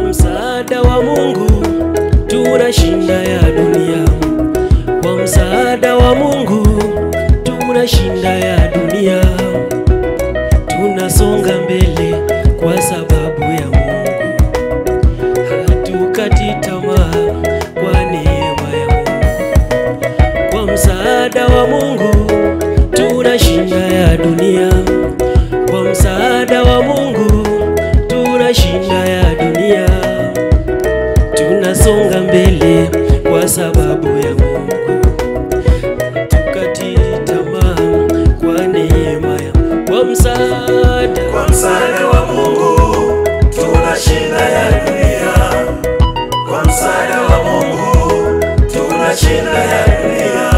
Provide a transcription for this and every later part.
msaada wa Mungu tunashinda ya dunia. Kwa msaada wa Mungu tunashinda ya dunia. Tunasonga mbele kwa sababu ya Mungu. Hatukati tamaa kwa neema ya Mungu. Kwa msaada wa Mungu tunashinda ya dunia. Kwa msaada wa Mungu tunashinda ya dunia. Tunasonga mbele kwa sababu ya Mungu. Hatukati tamaa kwa neema ya Mungu. Kwa msaada wa Mungu tunashinda ya dunia. Kwa msaada wa Mungu tunashinda ya dunia.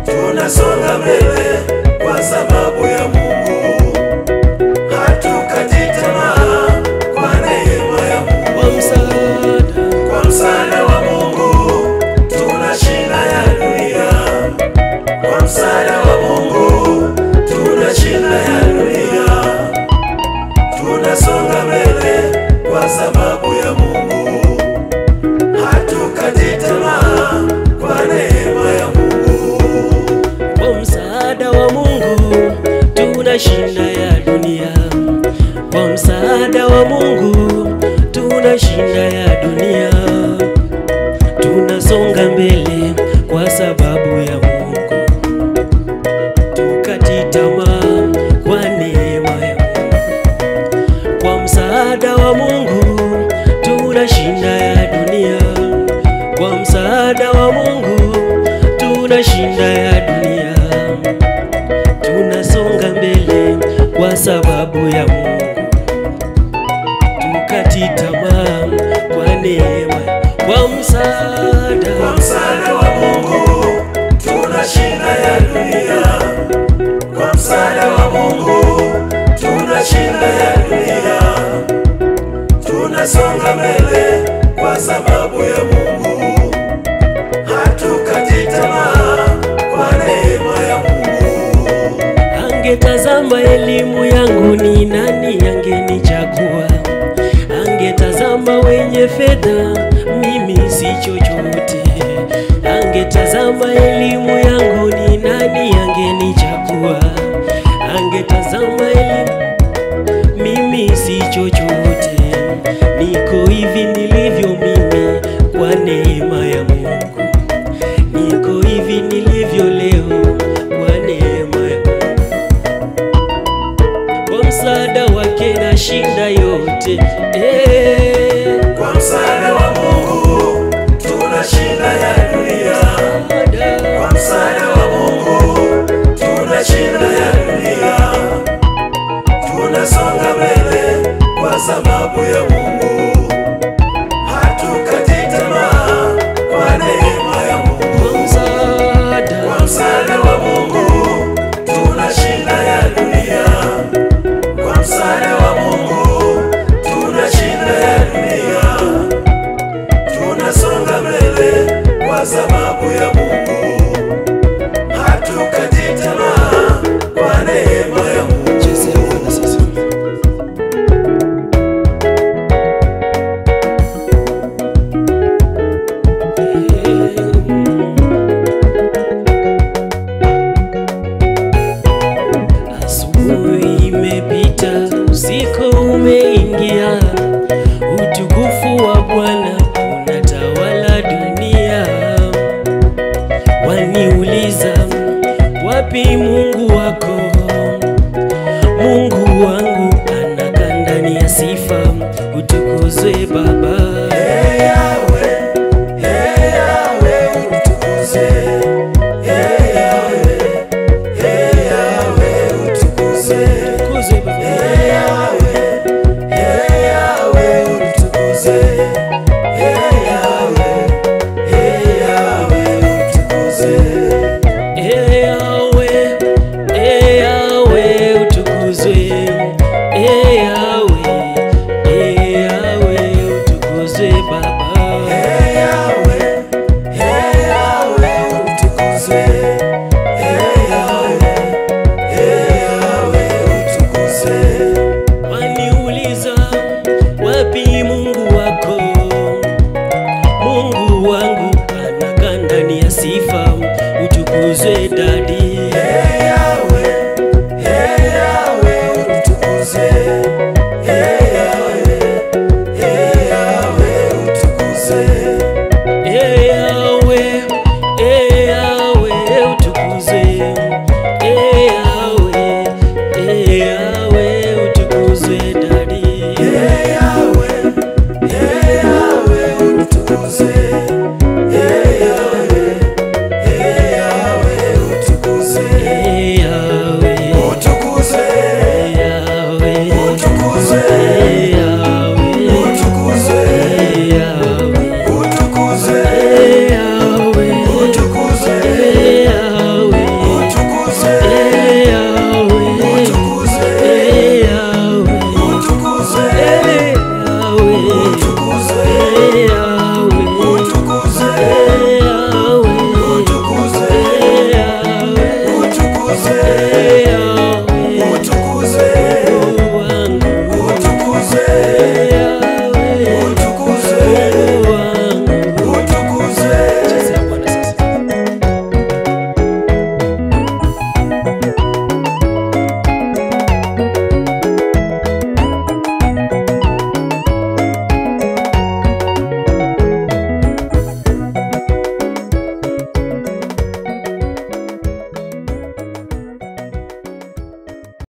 Tunasonga mbele kwa sababu ya Mungu. Hatukati tamaa kwa neema ya Mungu. Kwa msaada wa Mungu tunashinda ya dunia. Kwa msaada wa Mungu tunashinda ya dunia. Tunasonga mbele kwa sababu ya Mungu. Hatukati tamaa kwa neema ya Mungu. Kwa msaada wa Mungu tunashinda ya dunia. Kwa msaada wa Mungu tunashinda ya dunia. Tunasonga mbele kwa sababu ya Mungu. Tukati tamaa kwa neema ya Mungu. Kwa msaada wa Mungu tunashinda ya dunia. Kwa msaada wa Mungu tunashinda ya dunia. Tunasonga mbele kwa sababu ya Mungu. Tukati tamaa kwa neema. Kwa msaada wa Mungu tunashinda ya dunia. Kwa msaada wa Mungu tunashinda ya dunia. Tunasonga mbele kwa sababu ya Mungu. Hatukati tamaa kwa neema ya Mungu. Angetazama elimu yangu ni nani angenichagua? Angetazama wenye fedha mimi si chochote. Angetazama elimu yangu ni nani angenichagua? Angetazama elimu mimi si chochote. Niko hivi nilivyo mimi kwa neema ya Mungu. Niko hivi nilivyo leo kwa neema ya Mungu. Kwa msaada wake nashinda yote. Kwa msaada wa Mungu tunashinda ya dunia. Kwa msaada wa Mungu tunashinda ya dunia. Tunasonga mbele kwa sababu ya Mungu. Hatukati tamaa kwa neema ya Mungu. Kwa msaada wa Mungu tunashinda ya dunia. Kwa msaada wa Mungu tunashinda ya dunia. Tunasonga mbele kwa sababu ya Mungu. Hatukati tamaa kwa neema ya Mungu. Asubuhi imepita, usiku umeingia. Utukufu wa Bwana unatawala dunia. Waniuliza wapi Mungu wako? Mungu wangu anakaa ndani ya sifa. Utukuzwe Baba. Hey Yahweh, hey Yahweh, utukuzwe. Hey Yahweh, hey Yahweh, utukuzwe. Utukuzwe Baba. Hey Yahweh, hey Yahweh, utukuzwe. Hey Yahweh, hey Yahweh, utukuzwe. Ee Yahweh, Ee Yahweh, utukuzwe. Ee Yahweh, Ee Yahweh, utukuzwe Baba.